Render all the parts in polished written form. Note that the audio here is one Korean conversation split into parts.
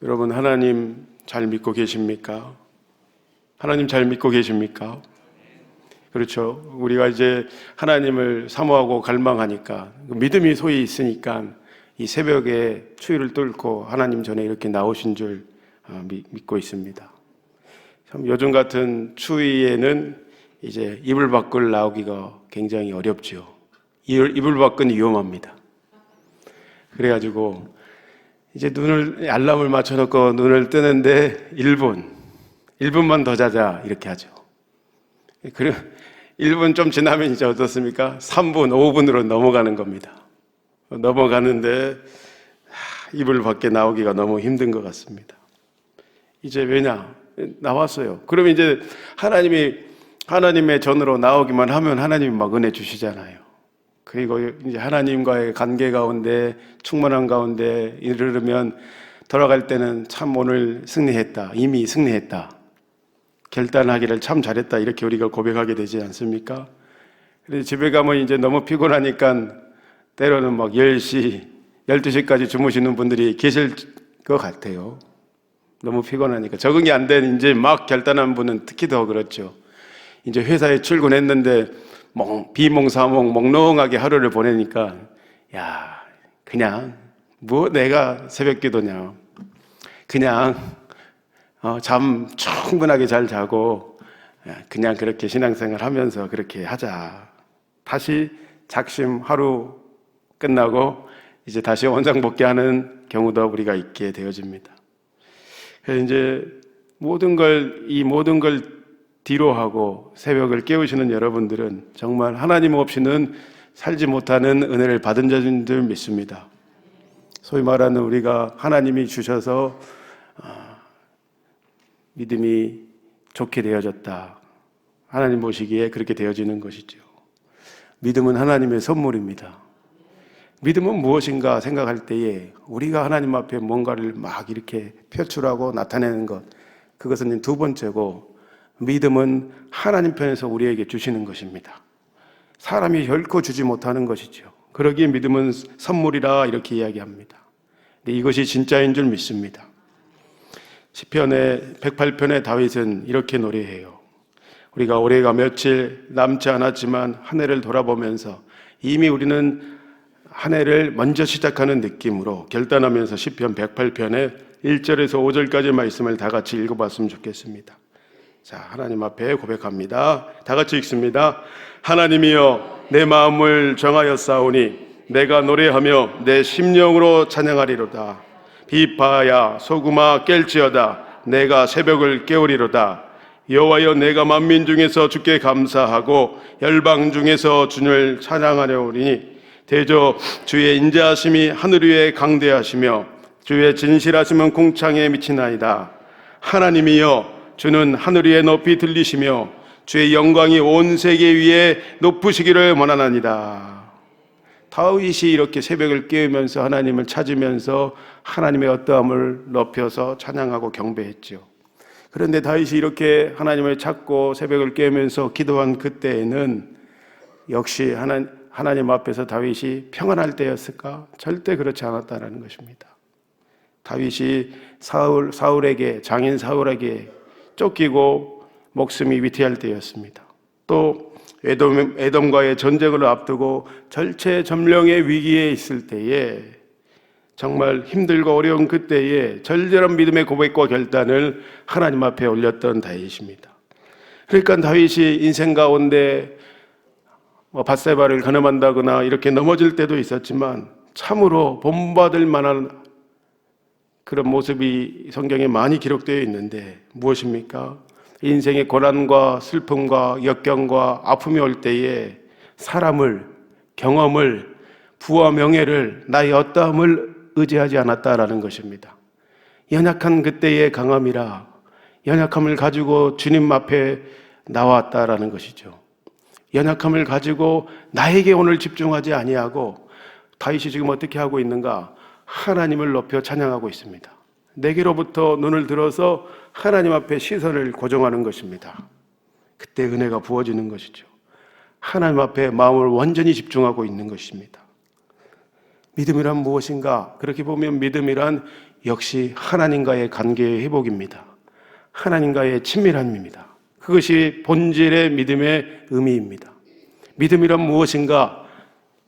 여러분, 하나님 잘 믿고 계십니까? 하나님 잘 믿고 계십니까? 그렇죠. 우리가 이제 하나님을 사모하고 갈망하니까 믿음이 소위 있으니까 이 새벽에 추위를 뚫고 하나님 전에 이렇게 나오신 줄 믿고 있습니다. 참 요즘 같은 추위에는 이제 이불 밖을 나오기가 굉장히 어렵죠. 이불 밖은 위험합니다. 그래가지고 이제 알람을 맞춰놓고 눈을 뜨는데 1분만 더 자자 이렇게 하죠. 그리고 1분 좀 지나면 이제 어떻습니까? 3분, 5분으로 넘어가는 겁니다. 넘어가는데 이불 밖에 나오기가 너무 힘든 것 같습니다. 이제 왜냐? 나왔어요. 그러면 이제 하나님의 전으로 나오기만 하면 하나님이 막 은혜 주시잖아요. 그리고 이제 하나님과의 관계 가운데 충만한 가운데 이르르면 돌아갈 때는 참 오늘 승리했다. 이미 승리했다. 결단하기를 참 잘했다. 이렇게 우리가 고백하게 되지 않습니까? 그래서 집에 가면 이제 너무 피곤하니까 때로는 막 10시, 12시까지 주무시는 분들이 계실 것 같아요. 너무 피곤하니까. 적응이 안 된 이제 막 결단한 분은 특히 더 그렇죠. 이제 회사에 출근했는데 비몽사몽 몽롱하게 하루를 보내니까 그냥 내가 새벽 기도냐, 그냥 잠 충분하게 잘 자고 그냥 그렇게 신앙생활 하면서 그렇게 하자. 다시 작심 하루 끝나고 이제 다시 원상복귀하는 경우도 우리가 있게 되어집니다. 그래서 이제 모든 걸 뒤로 하고 새벽을 깨우시는 여러분들은 정말 하나님 없이는 살지 못하는 은혜를 받은 자인 줄 믿습니다. 소위 말하는 우리가 하나님이 주셔서 믿음이 좋게 되어졌다. 하나님 보시기에 그렇게 되어지는 것이죠. 믿음은 하나님의 선물입니다. 믿음은 무엇인가 생각할 때에 우리가 하나님 앞에 뭔가를 막 이렇게 표출하고 나타내는 것, 그것은 두 번째고, 믿음은 하나님 편에서 우리에게 주시는 것입니다. 사람이 결코 주지 못하는 것이죠. 그러기에 믿음은 선물이라 이렇게 이야기합니다. 근데 이것이 진짜인 줄 믿습니다. 시편의 108편의 다윗은 이렇게 노래해요. 우리가 올해가 며칠 남지 않았지만 한 해를 돌아보면서 이미 우리는 한 해를 먼저 시작하는 느낌으로 결단하면서 시편 108편의 1절에서 5절까지 말씀을 다 같이 읽어봤으면 좋겠습니다. 자, 하나님 앞에 고백합니다. 다 같이 읽습니다. 하나님이여, 내 마음을 정하였사오니 내가 노래하며 내 심령으로 찬양하리로다. 비파야 소금아 깰지어다. 내가 새벽을 깨우리로다. 여호와여, 내가 만민 중에서 주께 감사하고 열방 중에서 주를 찬양하려오리니 대저 주의 인자하심이 하늘 위에 강대하시며 주의 진실하심은 궁창에 미치나이다. 하나님이여, 주는 하늘 위에 높이 들리시며 주의 영광이 온 세계 위에 높으시기를 원하나이다. 다윗이 이렇게 새벽을 깨우면서 하나님을 찾으면서 하나님의 어떠함을 높여서 찬양하고 경배했죠. 그런데 다윗이 이렇게 하나님을 찾고 새벽을 깨우면서 기도한 그때에는 역시 하나님 앞에서 다윗이 평안할 때였을까? 절대 그렇지 않았다는 것입니다. 다윗이 장인 사울에게 쫓기고 목숨이 위태할 때였습니다. 또 에돔과의 전쟁을 앞두고 절체절명의 위기에 있을 때에, 정말 힘들고 어려운 그때에 절절한 믿음의 고백과 결단을 하나님 앞에 올렸던 다윗입니다. 그러니까 다윗이 인생 가운데 밧세바를 간음한다거나 이렇게 넘어질 때도 있었지만 참으로 본받을 만한 그런 모습이 성경에 많이 기록되어 있는데 무엇입니까? 인생의 고난과 슬픔과 역경과 아픔이 올 때에 사람을, 경험을, 부와 명예를, 나의 어떠함을 의지하지 않았다라는 것입니다. 연약한 그때의 강함이라 연약함을 가지고 주님 앞에 나왔다라는 것이죠. 연약함을 가지고 나에게 오늘 집중하지 아니하고 다윗이 지금 어떻게 하고 있는가? 하나님을 높여 찬양하고 있습니다. 내게로부터 눈을 들어서 하나님 앞에 시선을 고정하는 것입니다. 그때 은혜가 부어지는 것이죠. 하나님 앞에 마음을 완전히 집중하고 있는 것입니다. 믿음이란 무엇인가? 그렇게 보면 믿음이란 역시 하나님과의 관계의 회복입니다. 하나님과의 친밀함입니다. 그것이 본질의 믿음의 의미입니다. 믿음이란 무엇인가?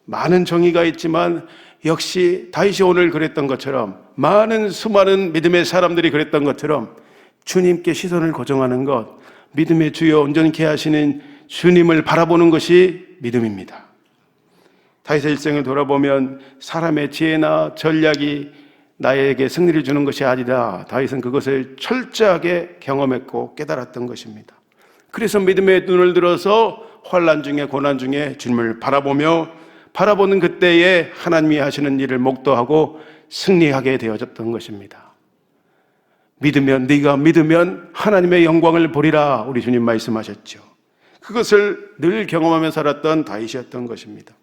많은 정의가 있지만 역시 다윗이 오늘 그랬던 것처럼, 많은 수많은 믿음의 사람들이 그랬던 것처럼 주님께 시선을 고정하는 것, 믿음의 주여 온전케 하시는 주님을 바라보는 것이 믿음입니다. 다윗의 일생을 돌아보면 사람의 지혜나 전략이 나에게 승리를 주는 것이 아니라 다윗은 그것을 철저하게 경험했고 깨달았던 것입니다. 그래서 믿음의 눈을 들어서 환난 중에 고난 중에 주님을 바라보는 그때에 하나님이 하시는 일을 목도하고 승리하게 되어졌던 것입니다. 네가 믿으면 하나님의 영광을 보리라, 우리 주님 말씀하셨죠. 그것을 늘 경험하며 살았던 다윗이었던 것입니다.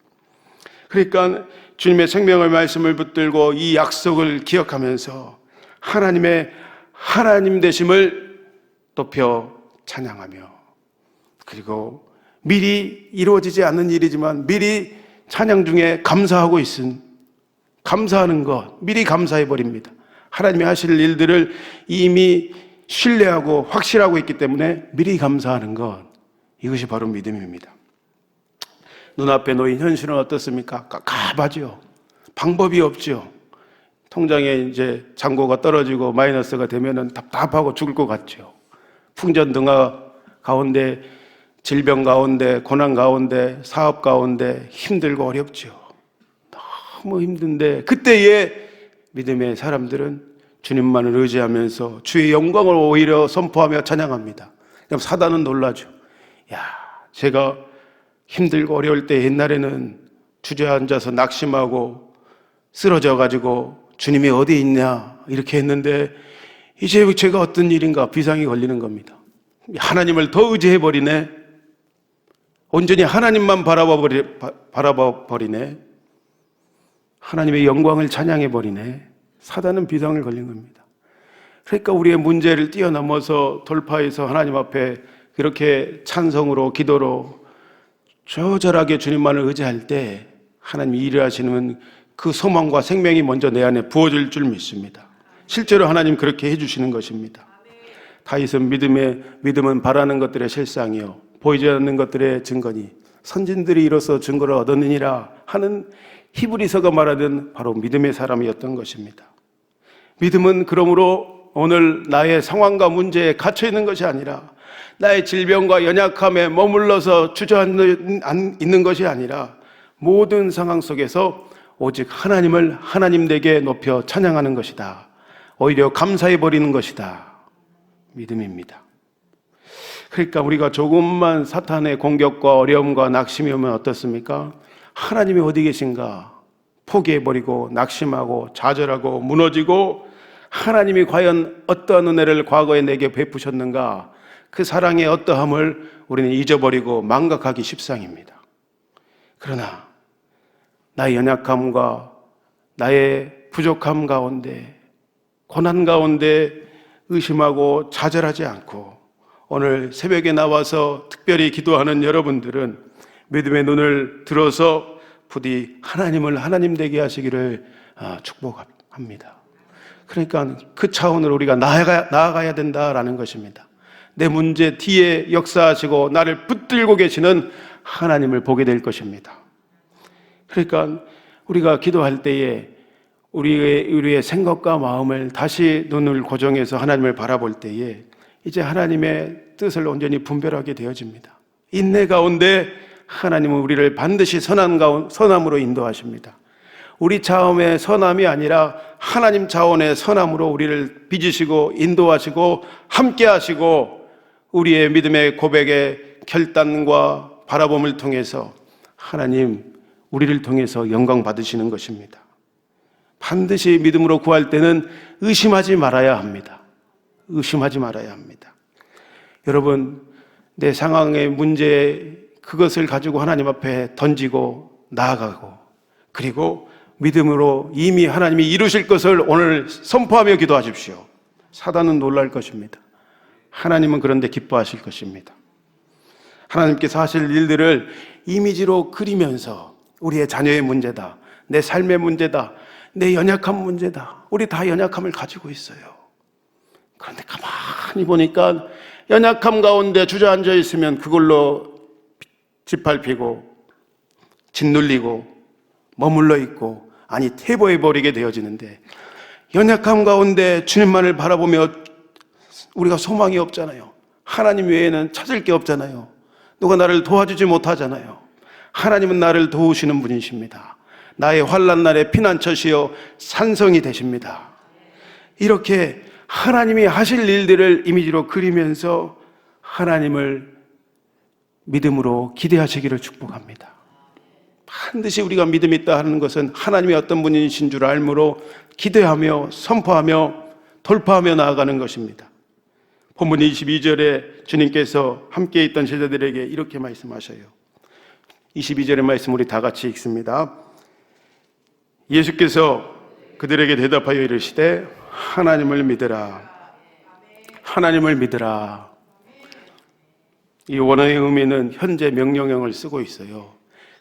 그러니까 주님의 생명의 말씀을 붙들고 이 약속을 기억하면서 하나님 되심을 높여 찬양하며, 그리고 미리 이루어지지 않는 일이지만 미리 찬양 중에 감사하는 것, 미리 감사해 버립니다. 하나님이 하실 일들을 이미 신뢰하고 확실하고 있기 때문에 미리 감사하는 것, 이것이 바로 믿음입니다. 눈앞에 놓인 현실은 어떻습니까? 깝깝하죠. 방법이 없죠. 통장에 이제 잔고가 떨어지고 마이너스가 되면은 답답하고 죽을 것 같죠. 풍전등화 가운데, 질병 가운데, 고난 가운데, 사업 가운데 힘들고 어렵죠. 너무 힘든데 그때에 믿음의 사람들은 주님만을 의지하면서 주의 영광을 오히려 선포하며 찬양합니다. 그럼 사단은 놀라죠. 제가 힘들고 어려울 때 옛날에는 주저앉아서 낙심하고 쓰러져가지고 주님이 어디 있냐 이렇게 했는데 이제 제가 어떤 일인가 비상이 걸리는 겁니다. 하나님을 더 의지해버리네. 온전히 하나님만 바라봐버리네. 하나님의 영광을 찬양해버리네. 사단은 비상을 걸린 겁니다. 그러니까 우리의 문제를 뛰어넘어서 돌파해서 하나님 앞에 그렇게 찬성으로 기도로 조절하게 주님만을 의지할 때 하나님이 일하시는 그 소망과 생명이 먼저 내 안에 부어질 줄 믿습니다. 실제로 하나님 그렇게 해주시는 것입니다. 다윗은 믿음은 바라는 것들의 실상이요 보이지 않는 것들의 증거니 선진들이 이로써 증거를 얻었느니라 하는 히브리서가 말하는 바로 믿음의 사람이었던 것입니다. 믿음은 그러므로 오늘 나의 상황과 문제에 갇혀 있는 것이 아니라, 나의 질병과 연약함에 머물러서 주저앉는 것이 아니라, 모든 상황 속에서 오직 하나님을 하나님 되게 높여 찬양하는 것이다. 오히려 감사해 버리는 것이다. 믿음입니다. 그러니까 우리가 조금만 사탄의 공격과 어려움과 낙심이 오면 어떻습니까? 하나님이 어디 계신가 포기해버리고 낙심하고 좌절하고 무너지고, 하나님이 과연 어떠한 은혜를 과거에 내게 베푸셨는가, 그 사랑의 어떠함을 우리는 잊어버리고 망각하기 십상입니다. 그러나 나의 연약함과 나의 부족함 가운데, 고난 가운데 의심하고 좌절하지 않고 오늘 새벽에 나와서 특별히 기도하는 여러분들은 믿음의 눈을 들어서 부디 하나님을 하나님 되게 하시기를 축복합니다. 그러니까 그 차원으로 우리가 나아가야 된다라는 것입니다. 내 문제 뒤에 역사하시고 나를 붙들고 계시는 하나님을 보게 될 것입니다. 그러니까 우리가 기도할 때에 우리의 생각과 마음을 다시 눈을 고정해서 하나님을 바라볼 때에 이제 하나님의 뜻을 온전히 분별하게 되어집니다. 인내 가운데 하나님은 우리를 반드시 선함으로 인도하십니다. 우리 차원의 선함이 아니라 하나님 차원의 선함으로 우리를 빚으시고 인도하시고 함께 하시고, 우리의 믿음의 고백의 결단과 바라봄을 통해서 하나님 우리를 통해서 영광 받으시는 것입니다. 반드시 믿음으로 구할 때는 의심하지 말아야 합니다. 의심하지 말아야 합니다. 여러분, 내 상황의 문제, 그것을 가지고 하나님 앞에 던지고 나아가고, 그리고 믿음으로 이미 하나님이 이루실 것을 오늘 선포하며 기도하십시오. 사단은 놀랄 것입니다. 하나님은 그런데 기뻐하실 것입니다. 하나님께서 하실 일들을 이미지로 그리면서 우리의 자녀의 문제다, 내 삶의 문제다, 내 연약한 문제다, 우리 다 연약함을 가지고 있어요. 그런데 가만히 보니까 연약함 가운데 주저앉아 있으면 그걸로 짓밟히고 짓눌리고 머물러 있고 퇴보해버리게 되어지는데, 연약함 가운데 주님만을 바라보며 우리가 소망이 없잖아요. 하나님 외에는 찾을 게 없잖아요. 누가 나를 도와주지 못하잖아요. 하나님은 나를 도우시는 분이십니다. 나의 환난 날에 피난처시여 산성이 되십니다. 이렇게 하나님이 하실 일들을 이미지로 그리면서 하나님을 믿음으로 기대하시기를 축복합니다. 반드시 우리가 믿음이 있다 하는 것은 하나님이 어떤 분이신 줄 알므로 기대하며 선포하며 돌파하며 나아가는 것입니다. 본문 22절에 주님께서 함께 있던 제자들에게 이렇게 말씀하셔요. 22절의 말씀 우리 다 같이 읽습니다. 예수께서 그들에게 대답하여 이르시되 하나님을 믿으라. 하나님을 믿으라. 이 원어의 의미는 현재 명령형을 쓰고 있어요.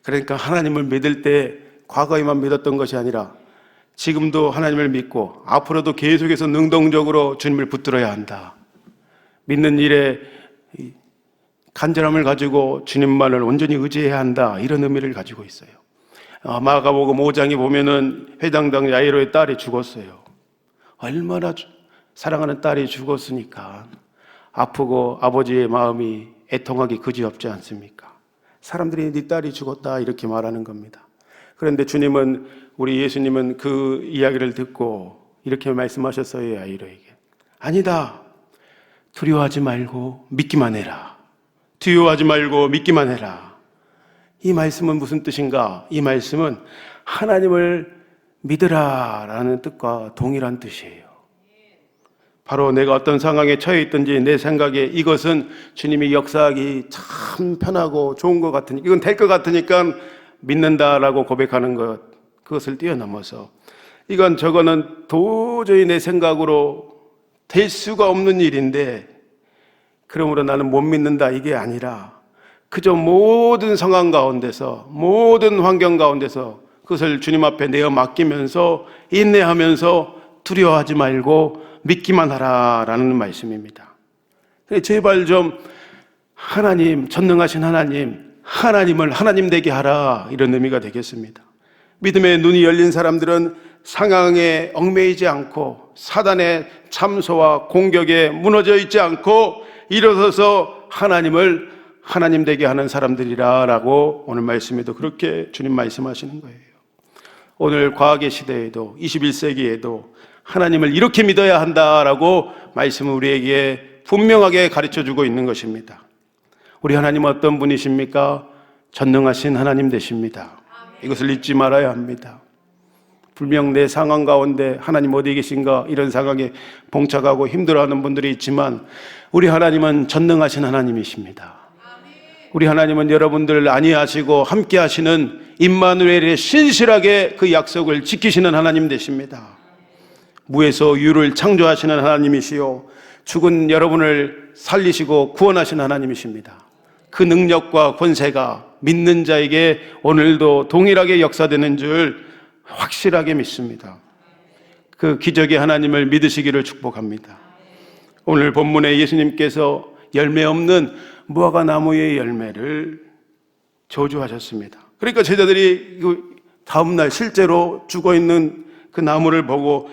그러니까 하나님을 믿을 때 과거에만 믿었던 것이 아니라 지금도 하나님을 믿고 앞으로도 계속해서 능동적으로 주님을 붙들어야 한다. 믿는 일에 간절함을 가지고 주님만을 온전히 의지해야 한다. 이런 의미를 가지고 있어요. 마가복음 5장에 보면은 회당장 야이로의 딸이 죽었어요. 얼마나 사랑하는 딸이 죽었으니까 아프고 아버지의 마음이 애통하기 그지없지 않습니까? 사람들이 네 딸이 죽었다 이렇게 말하는 겁니다. 그런데 주님은, 우리 예수님은 그 이야기를 듣고 이렇게 말씀하셨어요. 야이로에게 아니다, 두려워하지 말고 믿기만 해라. 두려워하지 말고 믿기만 해라. 이 말씀은 무슨 뜻인가? 이 말씀은 하나님을 믿으라 라는 뜻과 동일한 뜻이에요. 바로 내가 어떤 상황에 처해 있든지 내 생각에 이것은 주님이 역사하기 참 편하고 좋은 것 같으니까, 이건 될 것 같으니까 믿는다라고 고백하는 것, 그것을 뛰어넘어서 이건 저거는 도저히 내 생각으로 될 수가 없는 일인데 그러므로 나는 못 믿는다, 이게 아니라 그저 모든 상황 가운데서, 모든 환경 가운데서 그것을 주님 앞에 내어 맡기면서 인내하면서 두려워하지 말고 믿기만 하라라는 말씀입니다. 제발 좀 하나님, 전능하신 하나님, 하나님을 하나님 되게 하라, 이런 의미가 되겠습니다. 믿음의 눈이 열린 사람들은 상황에 얽매이지 않고 사단의 참소와 공격에 무너져 있지 않고 일어서서 하나님을 하나님 되게 하는 사람들이라라고 오늘 말씀에도 그렇게 주님 말씀하시는 거예요. 오늘 과학의 시대에도 21세기에도 하나님을 이렇게 믿어야 한다라고 말씀을 우리에게 분명하게 가르쳐주고 있는 것입니다. 우리 하나님은 어떤 분이십니까? 전능하신 하나님 되십니다. 이것을 잊지 말아야 합니다. 분명 내 상황 가운데 하나님 어디 계신가 이런 상황에 봉착하고 힘들어하는 분들이 있지만 우리 하나님은 전능하신 하나님이십니다. 우리 하나님은 여러분들을 안위하시고 함께 하시는 임마누엘의 신실하게 그 약속을 지키시는 하나님 되십니다. 무에서 유를 창조하시는 하나님이시요 죽은 여러분을 살리시고 구원하시는 하나님이십니다. 그 능력과 권세가 믿는 자에게 오늘도 동일하게 역사되는 줄 확실하게 믿습니다. 그 기적의 하나님을 믿으시기를 축복합니다. 오늘 본문에 예수님께서 열매 없는 무화과 나무의 열매를 저주하셨습니다. 그러니까 제자들이 다음날 실제로 죽어있는 그 나무를 보고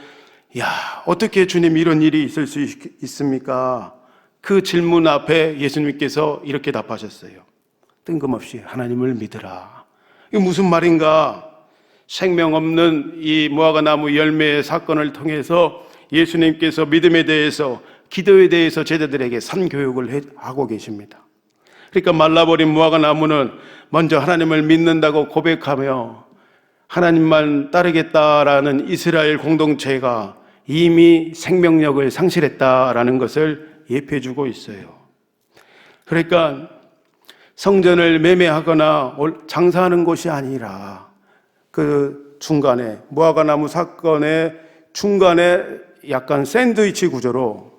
야, 어떻게 주님 이런 일이 있을 수 있습니까? 그 질문 앞에 예수님께서 이렇게 답하셨어요. 뜬금없이 하나님을 믿으라. 이게 무슨 말인가? 생명 없는 이 무화과 나무 열매의 사건을 통해서 예수님께서 믿음에 대해서, 기도에 대해서 제자들에게 산교육을 하고 계십니다. 그러니까 말라버린 무화과 나무는 먼저 하나님을 믿는다고 고백하며 하나님만 따르겠다라는 이스라엘 공동체가 이미 생명력을 상실했다라는 것을 예표해주고 있어요. 그러니까 성전을 매매하거나 장사하는 곳이 아니라 그 중간에, 무화과 나무 사건의 중간에 약간 샌드위치 구조로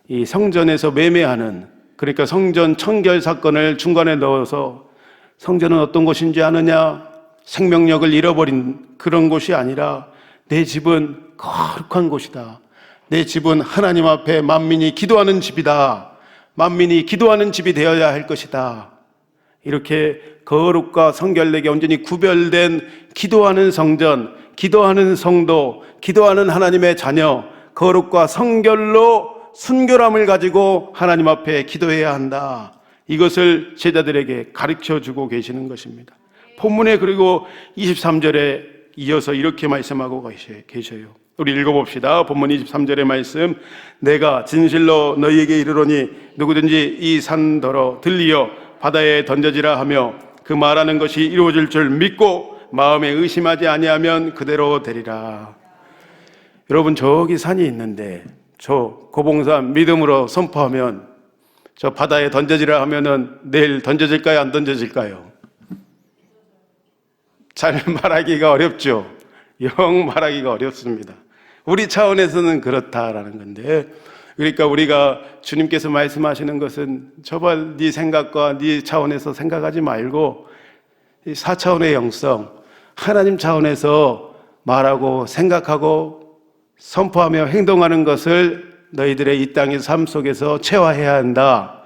이 성전에서 매매하는, 그러니까 성전 청결 사건을 중간에 넣어서 성전은 어떤 곳인지 아느냐? 생명력을 잃어버린 그런 곳이 아니라 내 집은 거룩한 곳이다. 내 집은 하나님 앞에 만민이 기도하는 집이다. 만민이 기도하는 집이 되어야 할 것이다. 이렇게 거룩과 성결되게 온전히 구별된 기도하는 성전, 기도하는 성도, 기도하는 하나님의 자녀, 거룩과 성결로 순결함을 가지고 하나님 앞에 기도해야 한다. 이것을 제자들에게 가르쳐주고 계시는 것입니다. 본문에 그리고 23절에 이어서 이렇게 말씀하고 계셔요. 우리 읽어봅시다. 본문 23절의 말씀. 내가 진실로 너희에게 이르노니 누구든지 이 산더러 들리어 바다에 던져지라 하며 그 말하는 것이 이루어질 줄 믿고 마음에 의심하지 아니하면 그대로 되리라. 여러분, 저기 산이 있는데 저 고봉산 믿음으로 선포하면 저 바다에 던져지라 하면은 내일 던져질까요? 안 던져질까요? 잘 말하기가 어렵죠. 영 말하기가 어렵습니다. 우리 차원에서는 그렇다라는 건데, 그러니까 우리가 주님께서 말씀하시는 것은 저발 네 생각과 네 차원에서 생각하지 말고 4차원의 영성, 하나님 차원에서 말하고 생각하고 선포하며 행동하는 것을 너희들의 이 땅의 삶 속에서 체화해야 한다.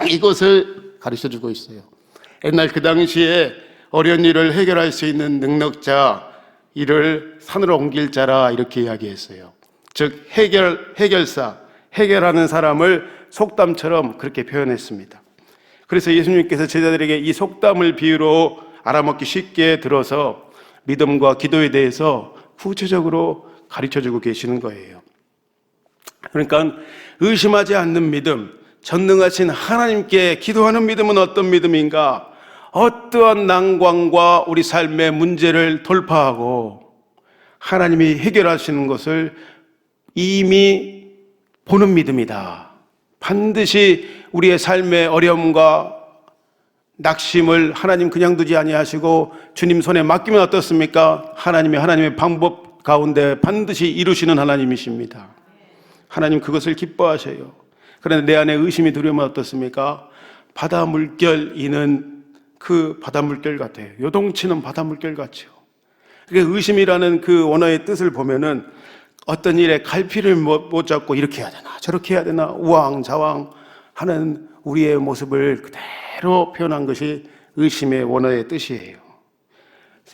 이것을 가르쳐주고 있어요. 옛날 그 당시에 어려운 일을 해결할 수 있는 능력자, 이를 산으로 옮길 자라 이렇게 이야기했어요. 즉 해결사, 해결하는 사람을 속담처럼 그렇게 표현했습니다. 그래서 예수님께서 제자들에게 이 속담을 비유로 알아먹기 쉽게 들어서 믿음과 기도에 대해서 구체적으로 가르쳐주고 계시는 거예요. 그러니까 의심하지 않는 믿음, 전능하신 하나님께 기도하는 믿음은 어떤 믿음인가? 어떠한 난관과 우리 삶의 문제를 돌파하고 하나님이 해결하시는 것을 이미 보는 믿음이다. 반드시 우리의 삶의 어려움과 낙심을 하나님 그냥 두지 아니하시고 주님 손에 맡기면 어떻습니까? 하나님의 방법 가운데 반드시 이루시는 하나님이십니다. 하나님 그것을 기뻐하셔요. 그런데 내 안에 의심이 들어오면 어떻습니까? 바다 물결이는 그 바다 물결 같아요. 요동치는 바다 물결 같죠. 그러니까 의심이라는 그 원어의 뜻을 보면은 어떤 일에 갈피를 못 잡고 이렇게 해야 되나 저렇게 해야 되나 우왕좌왕 하는 우리의 모습을 그대로 표현한 것이 의심의 원어의 뜻이에요.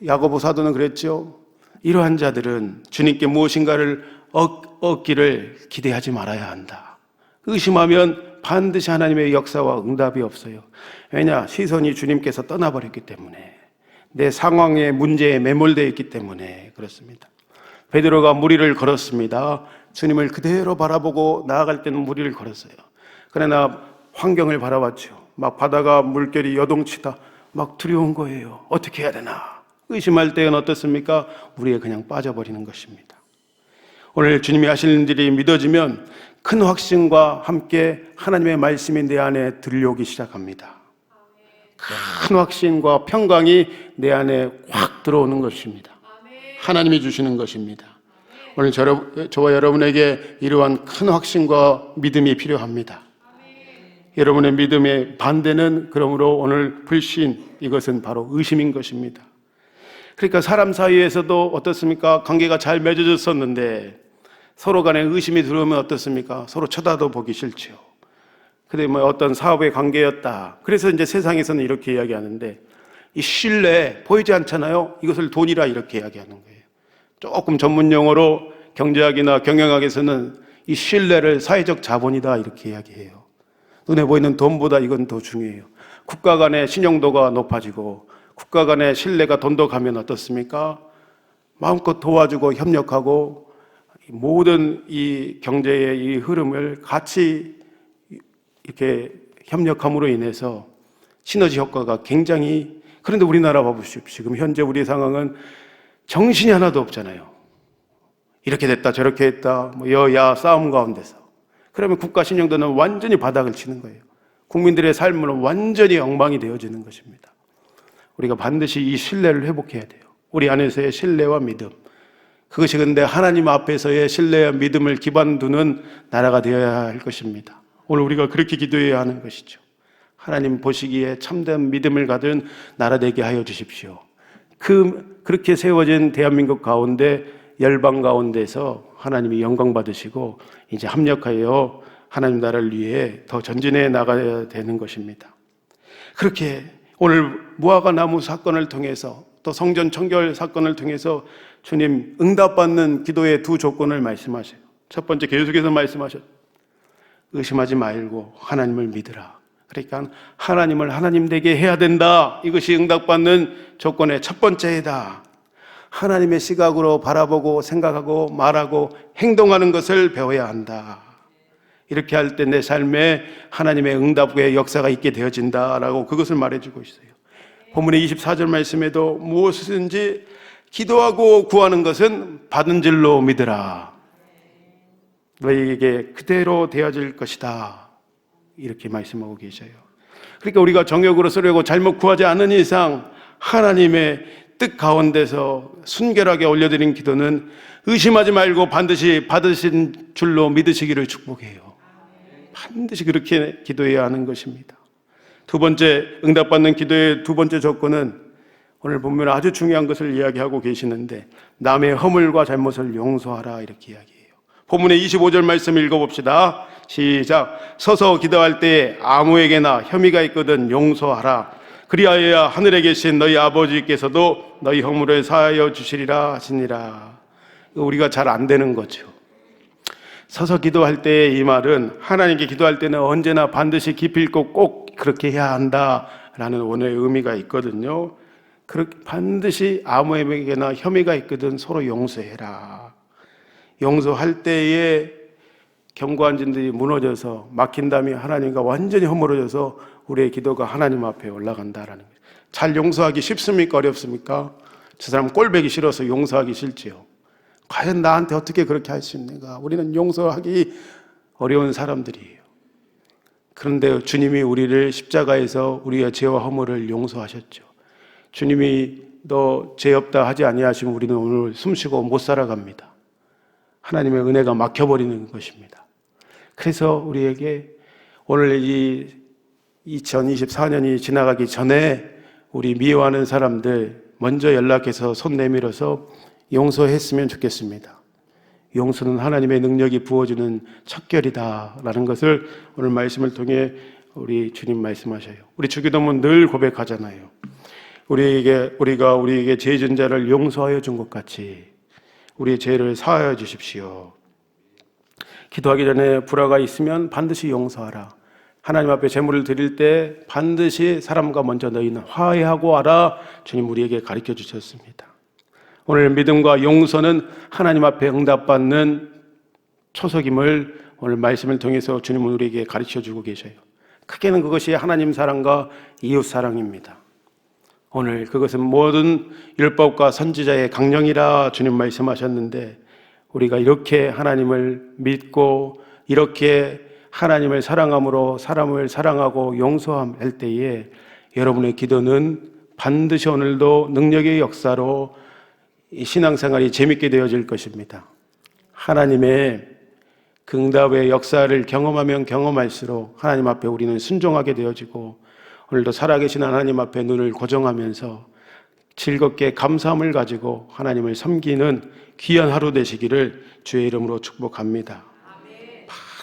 야고보 사도는 그랬죠. 이러한 자들은 주님께 무엇인가를 얻기를 기대하지 말아야 한다. 의심하면 반드시 하나님의 역사와 응답이 없어요. 왜냐? 시선이 주님께서 떠나버렸기 때문에, 내 상황의 문제에 매몰되어 있기 때문에 그렇습니다. 베드로가 무리를 걸었습니다. 주님을 그대로 바라보고 나아갈 때는 무리를 걸었어요. 그러나 환경을 바라봤죠. 막 바다가 물결이 여동치다 막 두려운 거예요. 어떻게 해야 되나? 의심할 때는 어떻습니까? 물에 그냥 빠져버리는 것입니다. 오늘 주님이 하시는 일이 믿어지면 큰 확신과 함께 하나님의 말씀이 내 안에 들려오기 시작합니다. 큰 확신과 평강이 내 안에 확 들어오는 것입니다. 하나님이 주시는 것입니다. 오늘 저와 여러분에게 이러한 큰 확신과 믿음이 필요합니다. 여러분의 믿음의 반대는 그러므로 오늘 불신, 이것은 바로 의심인 것입니다. 그러니까 사람 사이에서도 어떻습니까? 관계가 잘 맺어졌었는데 서로 간에 의심이 들어오면 어떻습니까? 서로 쳐다도 보기 싫죠. 근데 어떤 사업의 관계였다. 그래서 이제 세상에서는 이렇게 이야기하는데, 이 신뢰 보이지 않잖아요. 이것을 돈이라 이렇게 이야기하는 거예요. 조금 전문 용어로 경제학이나 경영학에서는 이 신뢰를 사회적 자본이다 이렇게 이야기해요. 눈에 보이는 돈보다 이건 더 중요해요. 국가 간의 신용도가 높아지고 국가 간의 신뢰가 돈독하면 어떻습니까? 마음껏 도와주고 협력하고 모든 이 경제의 이 흐름을 같이 이렇게 협력함으로 인해서 시너지 효과가 굉장히. 그런데 우리나라 봐보십시오. 지금 현재 우리 상황은 정신이 하나도 없잖아요. 이렇게 됐다 저렇게 했다 여야 싸움 가운데서. 그러면 국가 신용도는 완전히 바닥을 치는 거예요. 국민들의 삶은 완전히 엉망이 되어지는 것입니다. 우리가 반드시 이 신뢰를 회복해야 돼요. 우리 안에서의 신뢰와 믿음, 그것이 근데 하나님 앞에서의 신뢰와 믿음을 기반 두는 나라가 되어야 할 것입니다. 오늘 우리가 그렇게 기도해야 하는 것이죠. 하나님 보시기에 참된 믿음을 가진 나라 되게 하여 주십시오. 그렇게 세워진 대한민국 가운데 열방 가운데서 하나님이 영광 받으시고 이제 합력하여 하나님 나라를 위해 더 전진해 나가야 되는 것입니다. 그렇게 오늘 무화과 나무 사건을 통해서 또 성전 청결 사건을 통해서 주님 응답받는 기도의 두 조건을 말씀하세요. 첫 번째 계속해서 말씀하셨죠. 의심하지 말고 하나님을 믿으라. 그러니까 하나님을 하나님 되게 해야 된다. 이것이 응답받는 조건의 첫 번째이다. 하나님의 시각으로 바라보고 생각하고 말하고 행동하는 것을 배워야 한다. 이렇게 할 때 내 삶에 하나님의 응답의 역사가 있게 되어진다라고 그것을 말해주고 있어요. 본문의 24절 말씀에도 무엇이든지 기도하고 구하는 것은 받은 줄로 믿으라. 너희에게 그대로 되어질 것이다. 이렇게 말씀하고 계셔요. 그러니까 우리가 정욕으로 쓰려고 잘못 구하지 않는 이상 하나님의 뜻 가운데서 순결하게 올려드린 기도는 의심하지 말고 반드시 받으신 줄로 믿으시기를 축복해요. 반드시 그렇게 기도해야 하는 것입니다. 두 번째, 응답받는 기도의 두 번째 조건은 오늘 보면 아주 중요한 것을 이야기하고 계시는데 남의 허물과 잘못을 용서하라 이렇게 이야기해요. 본문의 25절 말씀 읽어봅시다. 시작. 서서 기도할 때 아무에게나 혐의가 있거든 용서하라. 그리하여야 하늘에 계신 너희 아버지께서도 너희 허물을 사하여 주시리라 하시니라. 우리가 잘 안 되는 거죠. 서서 기도할 때 이 말은 하나님께 기도할 때는 언제나 반드시 기필코 꼭 그렇게 해야 한다라는 원어의 의미가 있거든요. 그렇게 반드시 아무에게나 혐의가 있거든 서로 용서해라. 용서할 때에 견고한 진들이 무너져서 막힌 담이 하나님과 완전히 허물어져서 우리의 기도가 하나님 앞에 올라간다라는 거예요. 잘 용서하기 쉽습니까? 어렵습니까? 저 사람 꼴보기 싫어서 용서하기 싫지요. 과연 나한테 어떻게 그렇게 할 수 있는가? 우리는 용서하기 어려운 사람들이에요. 그런데 주님이 우리를 십자가에서 우리의 죄와 허물을 용서하셨죠. 주님이 너 죄 없다 하지 아니하시면 우리는 오늘 숨쉬고 못 살아갑니다. 하나님의 은혜가 막혀버리는 것입니다. 그래서 우리에게 오늘 이 2024년이 지나가기 전에 우리 미워하는 사람들 먼저 연락해서 손 내밀어서 용서했으면 좋겠습니다. 용서는 하나님의 능력이 부어주는 척결이다라는 것을 오늘 말씀을 통해 우리 주님 말씀하셔요. 우리 주기도문 늘 고백하잖아요. 우리가 우리에게 죄 진 자를 용서하여 준 것 같이 우리의 죄를 사하여 주십시오. 기도하기 전에 불화가 있으면 반드시 용서하라. 하나님 앞에 제물을 드릴 때 반드시 사람과 먼저 너희는 화해하고 와라. 주님 우리에게 가르쳐 주셨습니다. 오늘 믿음과 용서는 하나님 앞에 응답받는 초석임을 오늘 말씀을 통해서 주님은 우리에게 가르쳐 주고 계셔요. 크게는 그것이 하나님 사랑과 이웃 사랑입니다. 오늘 그것은 모든 율법과 선지자의 강령이라 주님 말씀하셨는데 우리가 이렇게 하나님을 믿고 이렇게 하나님을 사랑함으로 사람을 사랑하고 용서할 때에 여러분의 기도는 반드시 오늘도 능력의 역사로 신앙생활이 재밌게 되어질 것입니다. 하나님의 응답의 역사를 경험하면 경험할수록 하나님 앞에 우리는 순종하게 되어지고 오늘도 살아계신 하나님 앞에 눈을 고정하면서 즐겁게 감사함을 가지고 하나님을 섬기는 귀한 하루 되시기를 주의 이름으로 축복합니다.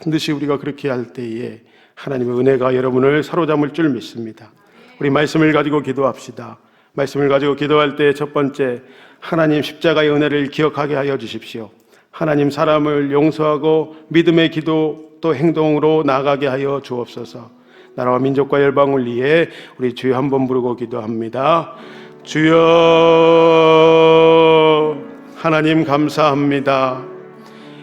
반드시 우리가 그렇게 할 때에 하나님의 은혜가 여러분을 사로잡을 줄 믿습니다. 우리 말씀을 가지고 기도합시다. 말씀을 가지고 기도할 때 첫 번째, 하나님 십자가의 은혜를 기억하게 하여 주십시오. 하나님 사람을 용서하고 믿음의 기도 또 행동으로 나아가게 하여 주옵소서. 나라와 민족과 열방을 위해 우리 주여 한번 부르고 기도합니다. 주여 하나님 감사합니다.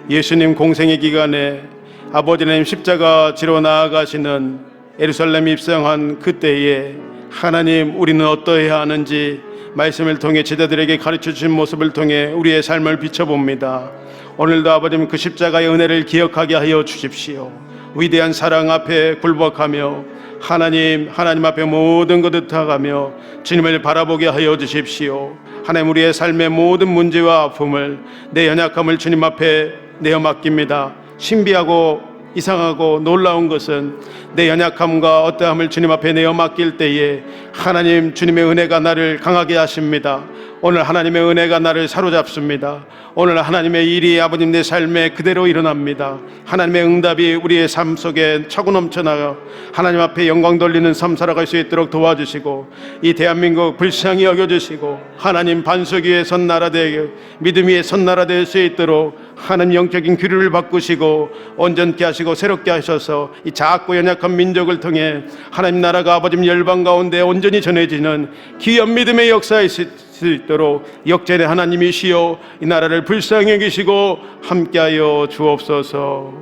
예수님 공생의 기간에 아버지 하나님 십자가 지러 나아가시는 예루살렘 입성한 그때에 하나님 우리는 어떠해야 하는지 말씀을 통해 제자들에게 가르쳐 주신 모습을 통해 우리의 삶을 비춰봅니다. 오늘도 아버님 그 십자가의 은혜를 기억하게 하여 주십시오. 위대한 사랑 앞에 굴복하며 하나님 앞에 모든 것을 다가가며 주님을 바라보게 하여 주십시오. 하나님 우리의 삶의 모든 문제와 아픔을 내 연약함을 주님 앞에 내어 맡깁니다. 신비하고 이상하고 놀라운 것은 내 연약함과 어떠함을 주님 앞에 내어 맡길 때에 하나님 주님의 은혜가 나를 강하게 하십니다. 오늘 하나님의 은혜가 나를 사로잡습니다. 오늘 하나님의 일이 아버님 내 삶에 그대로 일어납니다. 하나님의 응답이 우리의 삶 속에 차고 넘쳐나가 하나님 앞에 영광 돌리는 삶 살아갈 수 있도록 도와주시고, 이 대한민국 불쌍히 여겨주시고 하나님 반석 위에 선 나라 되게, 믿음 위에 선 나라 될 수 있도록 하나님 영적인 규율을 바꾸시고 온전케 하시고 새롭게 하셔서 이 작고 연약한 민족을 통해 하나님 나라가 아버님 열방 가운데 온전히 전해지는 귀한 믿음의 역사에 수 있도록 역전의 하나님이시여 이 나라를 불쌍히 여기시고 함께하여 주옵소서.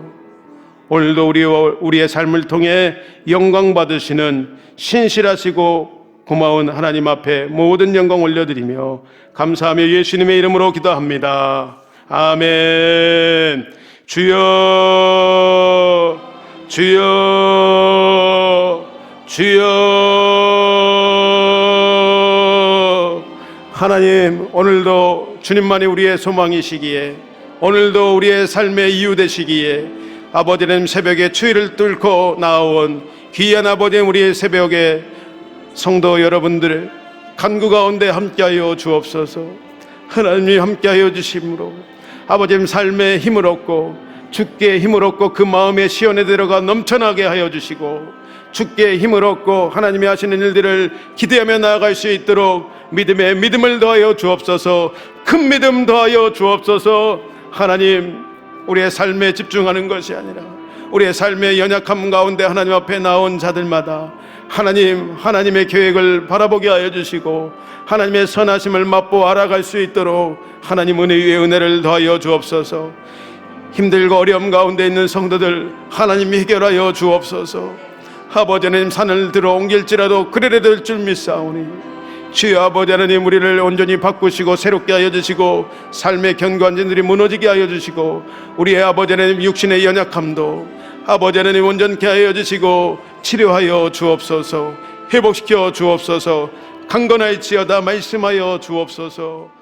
오늘도 우리의 삶을 통해 영광 받으시는 신실하시고 고마운 하나님 앞에 모든 영광 올려드리며 감사하며 예수님의 이름으로 기도합니다. 아멘. 주여 주여 주여. 하나님, 오늘도 주님만이 우리의 소망이시기에, 오늘도 우리의 삶의 이유 되시기에 아버지는 새벽에 추위를 뚫고 나온 귀한 아버지, 우리의 새벽에 성도 여러분들 간구 가운데 함께하여 주옵소서. 하나님이 함께하여 주심으로 아버지님 삶에 힘을 얻고 주께 힘을 얻고 그 마음의 시온에 들어가 넘쳐나게 하여 주시고, 주께 힘을 얻고 하나님이 하시는 일들을 기대하며 나아갈 수 있도록 믿음에 믿음을 더하여 주옵소서. 큰 믿음 더하여 주옵소서. 하나님, 우리의 삶에 집중하는 것이 아니라 우리의 삶의 연약함 가운데 하나님 앞에 나온 자들마다 하나님의 계획을 바라보게 하여 주시고 하나님의 선하심을 맛보아 알아갈 수 있도록 하나님 은혜 위에 은혜를 더하여 주옵소서. 힘들고 어려움 가운데 있는 성도들 하나님 해결하여 주옵소서. 아버지 하나님, 산을 들어 옮길지라도 그래야 될 줄 믿사오니 주여 아버지 하나님, 우리를 온전히 바꾸시고 새롭게 하여 주시고 삶의 견고한진들이 무너지게 하여 주시고 우리의 아버지 하나님 육신의 연약함도 아버지 하나님 온전케 하여 주시고 치료하여 주옵소서. 회복시켜 주옵소서. 강건할지어다 말씀하여 주옵소서.